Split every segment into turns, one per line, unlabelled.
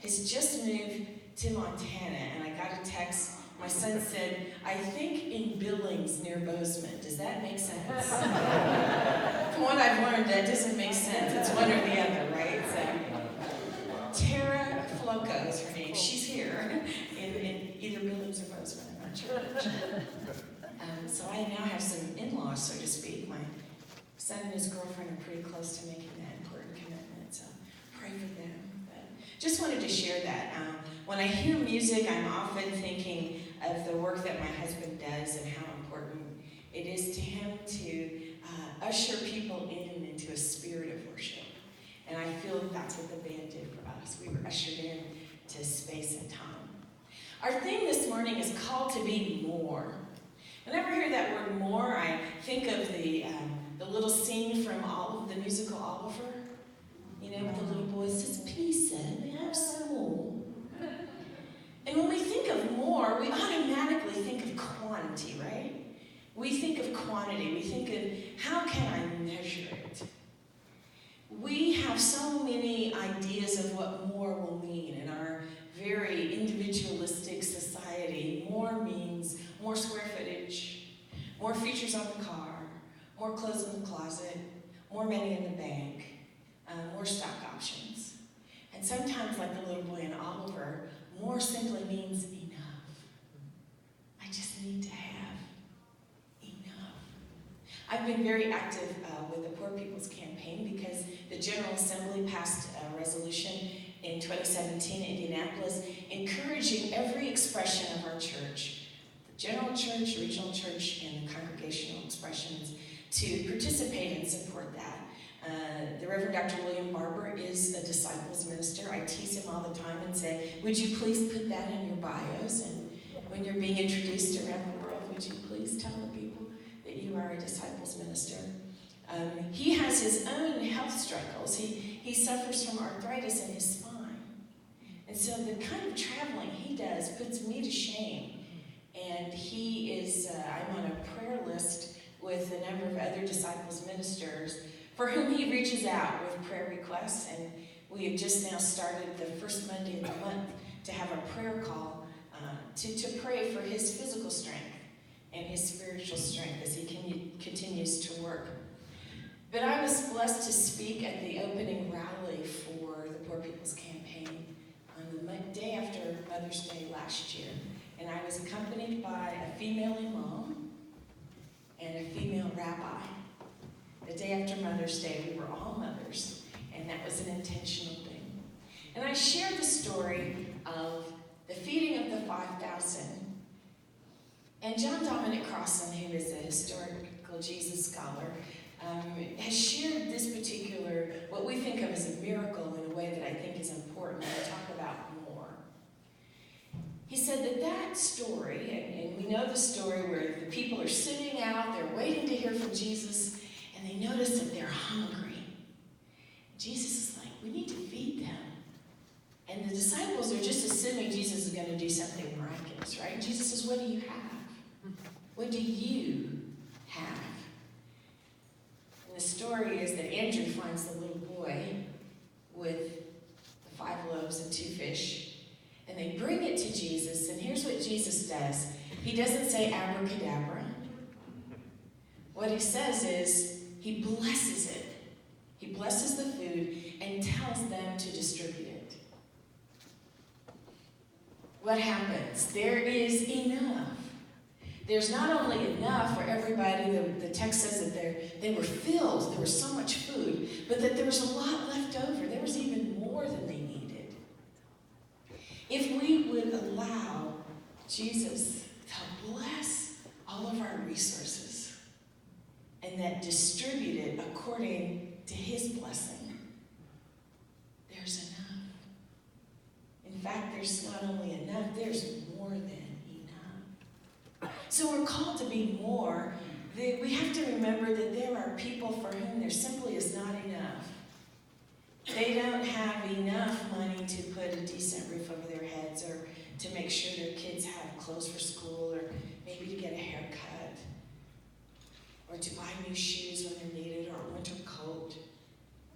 has just moved to Montana, and I got a text. My son said, I think in Billings near Bozeman. Does that make sense? From what I've learned, that doesn't make sense. It's one or the other, right? So, Terra Floco is her name. She's here in either Billings or Bozeman. I'm not sure which. So I now have some in-laws, so to speak. My son and his girlfriend are pretty close to making that important commitment, so pray for them. But just wanted to share that. When I hear music, I'm often thinking of the work that my husband does and how important it is to him to usher people into a spirit of worship. And I feel that's what the band did for us. We were ushered in to space and time. Our theme this morning is called to be more. Whenever I hear that word more, I think of the little scene from the musical Oliver. You know, with the little boy says, please, sir, may I have some more? And when we think of more, we automatically think of quantity, right? We think of quantity. We think of how can I measure it? We have so many ideas of what more will mean in our very individualistic society. More means more square footage, more features on the car, more clothes in the closet, more money in the bank, more stock options. And sometimes, like the little boy in Oliver, more simply means enough. I just need to have enough. I've been very active with the Poor People's Campaign because the General Assembly passed a resolution in 2017 in Indianapolis encouraging every expression of our church, the general church, regional church, and the congregational expressions, to participate and support that. The Reverend Dr. William Barber is a disciples minister. I tease him all the time and say, would you please put that in your bios? And when you're being introduced around the world, would you please tell the people that you are a disciples minister? He has his own health struggles. He suffers from arthritis in his spine. And so the kind of traveling he does puts me to shame. And he is, I'm on a prayer list with a number of other disciples ministers for whom he reaches out with prayer requests. And we have just now started the first Monday of the month to have a prayer call to pray for his physical strength and his spiritual strength as he continues to work. But I was blessed to speak at the opening rally for the Poor People's Campaign on the day after Mother's Day last year. And I was accompanied by a female imam and a female rabbi. The day after Mother's Day, we were all mothers, and that was an intentional thing. And I shared the story of the feeding of the 5,000. And John Dominic Crossan, who is a historical Jesus scholar, has shared this particular, what we think of as a miracle in a way that I think is important when we talk about more. He said that story, and we know the story where the people are sitting out, they're waiting to hear from Jesus, and they notice that they're hungry. Jesus is like, we need to feed them. And the disciples are just assuming Jesus is going to do something miraculous, right? Jesus says, what do you have? What do you have? And the story is that Andrew finds the little boy with the 5 loaves and 2 fish, and they bring it to Jesus, and here's what Jesus does. He doesn't say abracadabra. What he says is, he blesses it. He blesses the food and tells them to distribute it. What happens? There is enough. There's not only enough for everybody, the text says that they were filled, there was so much food, but that there was a lot left over. There was even more than they needed. If we would allow Jesus to bless all of our resources, and that distributed according to his blessing, there's enough. In fact, there's not only enough, there's more than enough. So we're called to be more. We have to remember that there are people for whom there simply is not enough. They don't have enough money to put a decent roof over their heads, or to make sure their kids have clothes for school, or maybe to get a haircut, or to buy new shoes when they're needed, or a winter coat.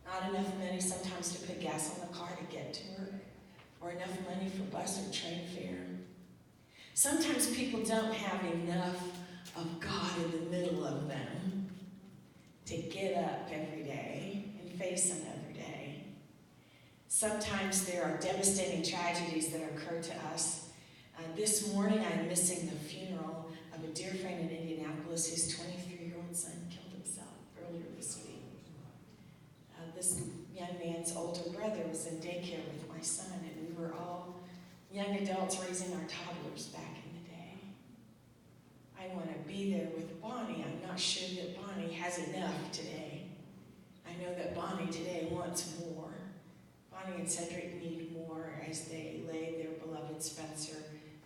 Not enough money sometimes to put gas on the car to get to work. or enough money for bus or train fare. Sometimes people don't have enough of God in the middle of them to get up every day and face another day. Sometimes there are devastating tragedies that occur to us. This morning I'm missing the funeral of a dear friend in Indianapolis whose 23-year-old son killed himself earlier this week. This young man's older brother was in daycare with my son, and we were all young adults raising our toddlers back in the day. I want to be there with Bonnie. I'm not sure that Bonnie has enough today. I know that Bonnie today wants more. Bonnie and Cedric need more as they lay their beloved Spencer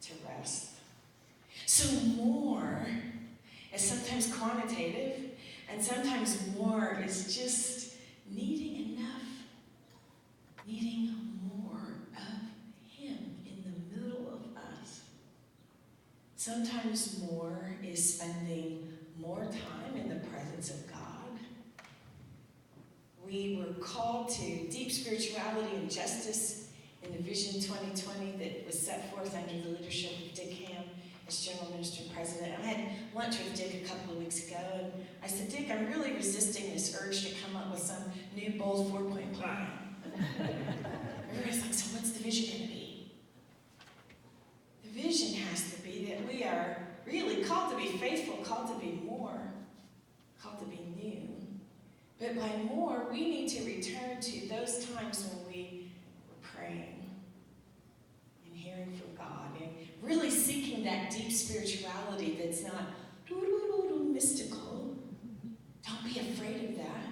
to rest. So more is sometimes quantitative, and sometimes more is just needing enough, needing more of Him in the middle of us. Sometimes more is spending more time in the presence of God. We were called to deep spirituality and justice in the Vision 2020 that was set forth under the leadership of Dick Ham as General Minister and President. I had lunch with Dick a couple of weeks ago, and I said, Dick, I'm really resisting this urge to come up with some new bold 4-point plan. Everybody's like, so what's the vision going to be? The vision has to be that we are really called to be faithful, called to be more, called to be new. But by more, we need to return to those times when we were praying and hearing from God and really seeking that deep spirituality that's not mystical. Don't be afraid of that.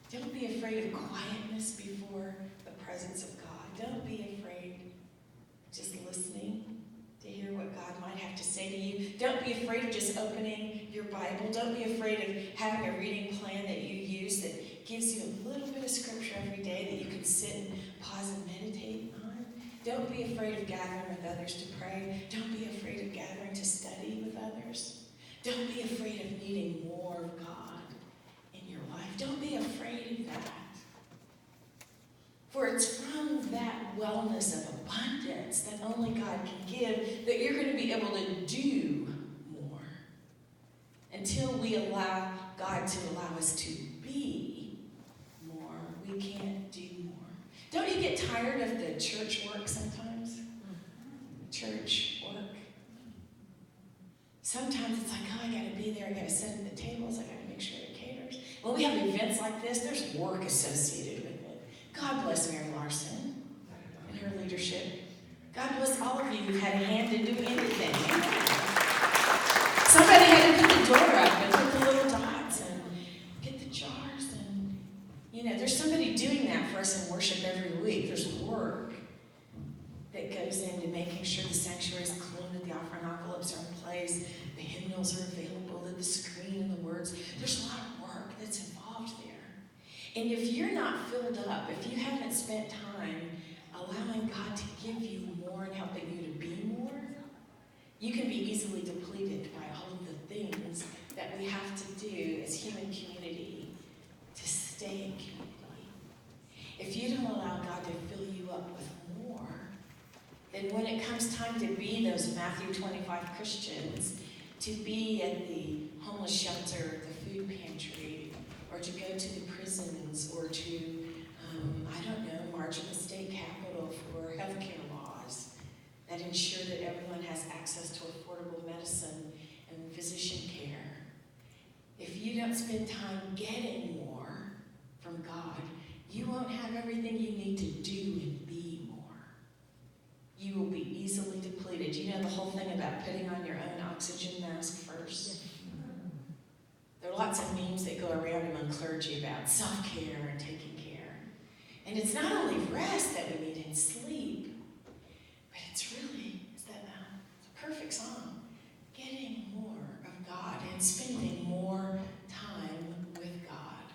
Don't be afraid of quietness before the presence of God. Don't be afraid of just listening to hear what God might have to say to you. Don't be afraid of just opening your Bible. Don't be afraid of having a reading plan that you use that gives you a little bit of scripture every day that you can sit and pause and meditate on. Don't be afraid of gathering with others to pray. Don't be afraid of gathering to study with others. Don't be afraid of needing more of God in your life. Don't be afraid of that. For it's from that wellness of abundance that only God can give that you're going to be able to do more. Until we allow God to allow us to be more, we can't do more. Don't you get tired of the church work sometimes? Church work. Sometimes it's like, oh, I got to be there. I got to set up the tables. I got to make sure it caters. When we have events like this, there's work associated with it. God bless Mary Larson and her leadership. God bless all of you who had a hand in doing anything. Somebody had to put the door up and put the little dots and get the jars. And, there's somebody doing that for us in worship every week. There's work that goes into making sure the sanctuary is clean, that the offering envelopes are in place, the hymnals are available, that the screen and the words. There's a lot of work that's involved there. And if you're not filled up, if you haven't spent time allowing God to give you more and helping you to be more, you can be easily depleted by all of the things that we have to do as human community to stay in community. If you don't allow God to fill you up with more, then when it comes time to be those Matthew 25 Christians, to be at the homeless shelter, the food pantry, or to go to the prisons, or to, march at the state capitol for healthcare laws that ensure that everyone has access to affordable medicine and physician care. If you don't spend time getting more from God, you won't have everything you need to do and be more. You will be easily depleted. You know the whole thing about putting on your own oxygen mask first? There are lots of memes that go around among clergy about self-care and taking care. And it's not only rest that we need and sleep, but it's a perfect song. Getting more of God and spending more time with God.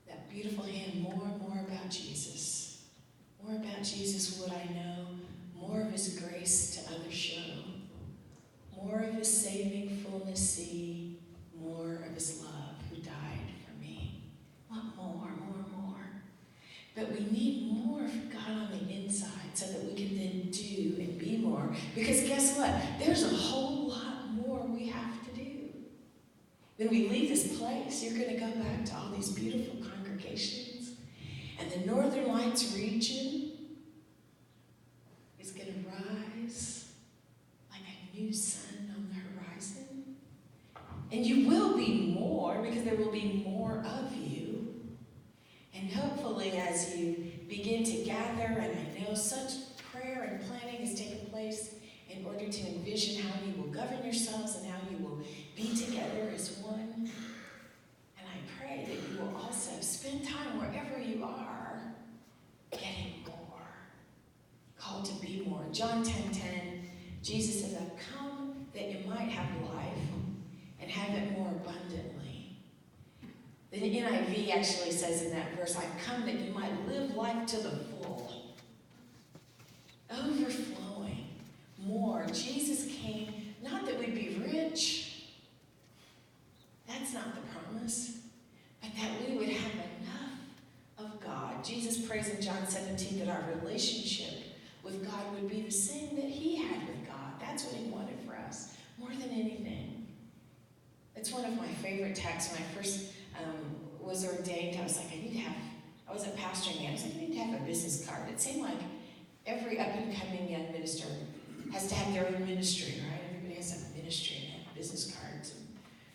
That beautiful hymn, more and more about Jesus. More about Jesus would I know, more of his grace to others show. More of his saving fullness see, more of his love who died for me. Want more. But we need need more of God on the inside so that we can then do and be more. Because guess what? There's a whole lot more we have to do. When we leave this place, you're going to go back to all these beautiful congregations. And the Northern Lights region is going to rise like a new sun on the horizon. And you will be more because there will be more of you. And hopefully as you begin to gather, and I know such prayer and planning has taken place in order to envision how you will govern yourselves and how you will be together as one. And I pray that you will also spend time wherever you are getting more, called to be more. John 10:10, Jesus says, I've come that you might have life and have it more abundantly. The NIV actually says in that verse, I've come that you might live life to the full. Overflowing, more. Jesus came, not that we'd be rich. That's not the promise. But that we would have enough of God. Jesus prays in John 17 that our relationship with God would be the same that he had with God. That's what he wanted for us, more than anything. It's one of my favorite texts. When I first was ordained, I was like, I wasn't pastoring yet. I was like, I need to have a business card. It seemed like every up-and-coming young minister has to have their own ministry, right? Everybody has a ministry and have business cards.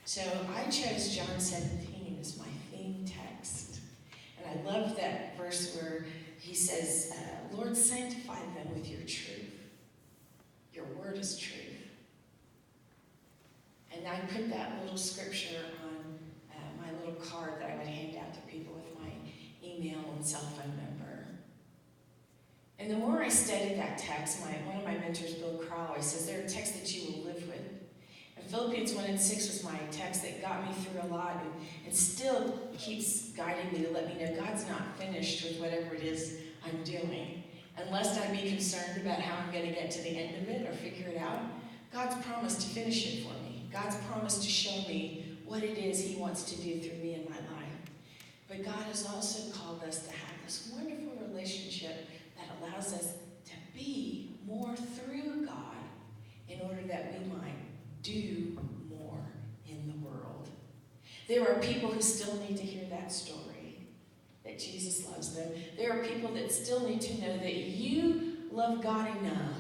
So I chose John 17 as my theme text. And I love that verse where he says, Lord, sanctify them with your truth. Your word is truth. And I put that little scripture on my little card that I would hand out to people with my email and cell phone number. And the more I studied that text, one of my mentors, Bill Crowell, always says, there are texts that you will live with. And Philippians 1:6 was my text that got me through a lot and still keeps guiding me to let me know God's not finished with whatever it is I'm doing. Unless I be concerned about how I'm going to get to the end of it or figure it out, God's promised to finish it for me. God's promised to show me what it is he wants to do through me in my life. But God has also called us to have this wonderful relationship that allows us to be more through God in order that we might do more in the world. There are people who still need to hear that story, that Jesus loves them. There are people that still need to know that you love God enough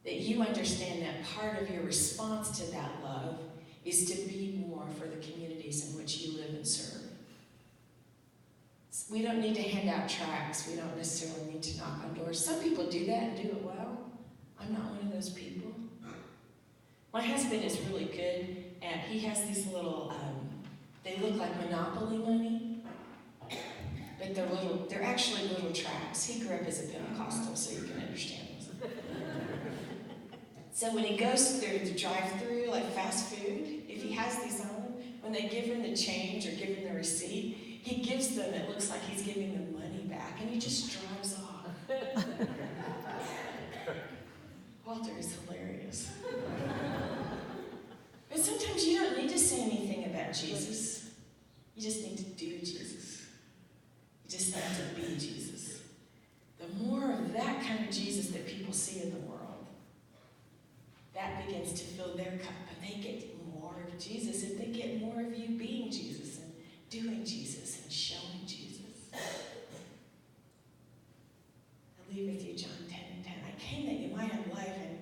that you understand that part of your response to that love is to be more for the communities in which you live and serve. We don't need to hand out tracts. We don't necessarily need to knock on doors. Some people do that and do it well. I'm not one of those people. My husband is really good at, he has these little, they look like Monopoly money, but they're actually little tracts. He grew up as a Pentecostal, so you can understand this. So when he goes through the drive-through, like fast food, if he has these on, when they give him the change or give him the receipt, he gives them, it looks like he's giving them money back, and he just drives off. Walter is hilarious. But sometimes you don't need to say anything about Jesus. You just need to do Jesus. You just need to be Jesus. The more of that kind of Jesus that people see in the world, that begins to fill their cup, and they get more of Jesus if they get more of you being Jesus and doing Jesus and showing Jesus. I leave with you John 10:10. I came that you might have life and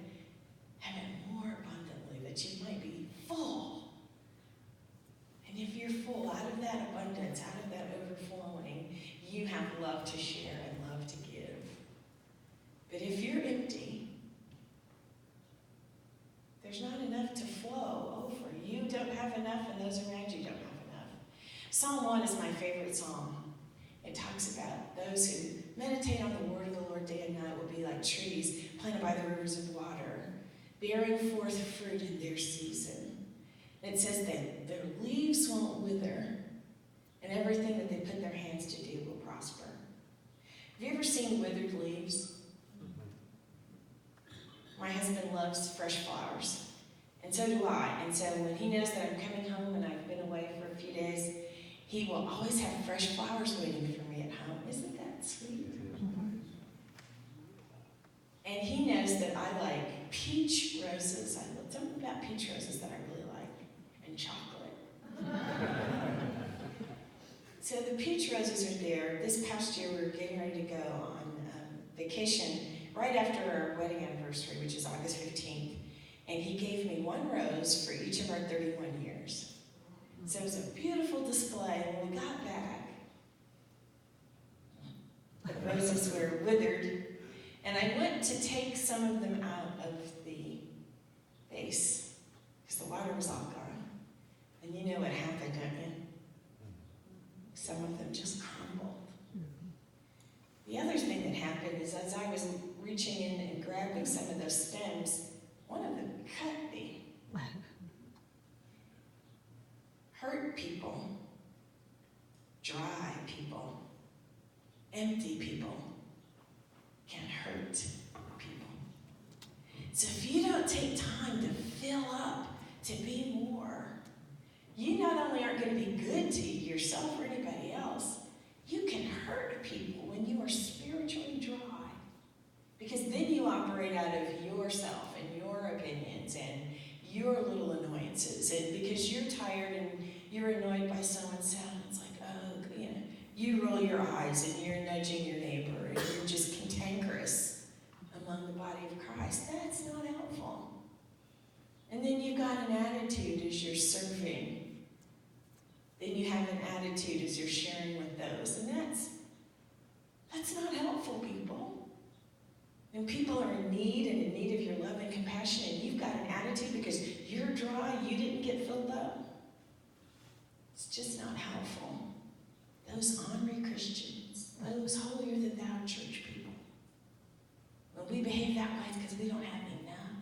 have it more abundantly, that you might be full. And if you're full, out of that abundance, out of that overflowing, you have love to share and love to give. But if you're empty, there's not enough to flow over. You don't have enough, and those around you don't have enough. Psalm 1 is my favorite psalm. It talks about those who meditate on the word of the Lord day and night will be like trees planted by the rivers of water, bearing forth fruit in their season. And it says that their leaves won't wither, and everything that they put their hands to do will prosper. Have you ever seen withered leaves? My husband loves fresh flowers, and so do I. And so when he knows that I'm coming home and I've been away for a few days, he will always have fresh flowers waiting for me at home. Isn't that sweet? peach roses. Something about peach roses that I really like, and chocolate. So the peach roses are there. This past year, we were getting ready to go on vacation right after our wedding anniversary, which is August 15th. And he gave me one rose for each of our 31 years. So it was a beautiful display. And when we got back, the roses were withered. And I went to take some of them out of the vase because the water was all gone. And you know what happened, don't you? Some of them just crumbled. The other thing that happened is as I was reaching in and grabbing some of those stems, one of them cut me. Hurt people, dry people, empty people can hurt people. So if you don't take time to fill up, to be more, you not only aren't going to be good to yourself or anybody else, you can hurt people when you are spiritually dry. Because then you operate out of yourself and your opinions and your little annoyances. And because you're tired and you're annoyed by so-and-so, and it's like, oh, you roll your eyes and you're nudging your neighbor and you're just cantankerous among the body of Christ. That's not helpful. And then you've got an attitude as you're serving. Then you have an attitude as you're sharing with those. And that's not helpful, people. When people are in need and in need of your love and compassion, and you've got an attitude because you're dry, you didn't get filled up, it's just not helpful. Those ornery Christians, those holier-than-thou church people, when we behave that way, it's because we don't have enough.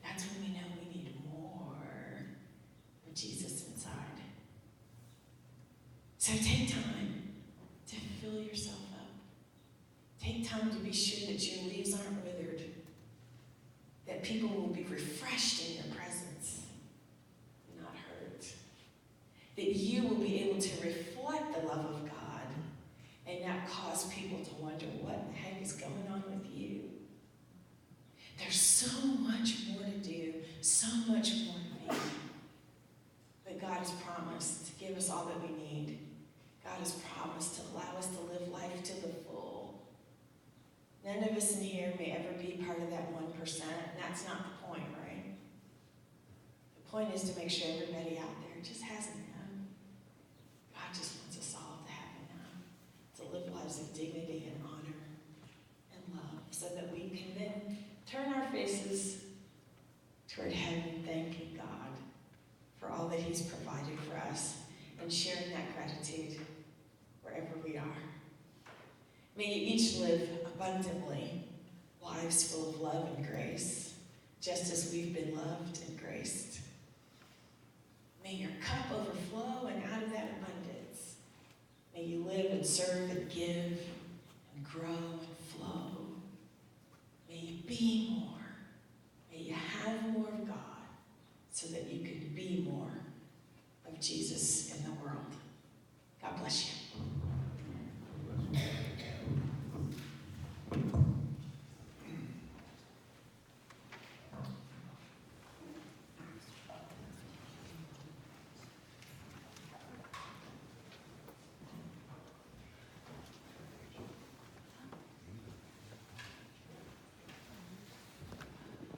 That's when we know we need more of Jesus inside. So take time to fill yourself up. Take time to be sure that your leaves aren't withered, that people will be refreshed in your presence, not hurt, that you will be able to reflect the love of God and not cause people to wonder what the heck is going on with you. There's so much more to do, so much more to be. But God has promised to give us all that we need. God has promised to allow us to live life to the full. None of us in here may ever be part of that 1%. That's not the point, right? The point is to make sure everybody out there just has enough. God just wants us all to have enough, to live lives of dignity and honor and love, so that we can then turn our faces toward heaven, thanking God for all that He's provided for us and sharing that gratitude wherever we are. May you each live abundantly, lives full of love and grace, just as we've been loved and graced. May your cup overflow, and out of that abundance, may you live and serve and give and grow and flow. May you be more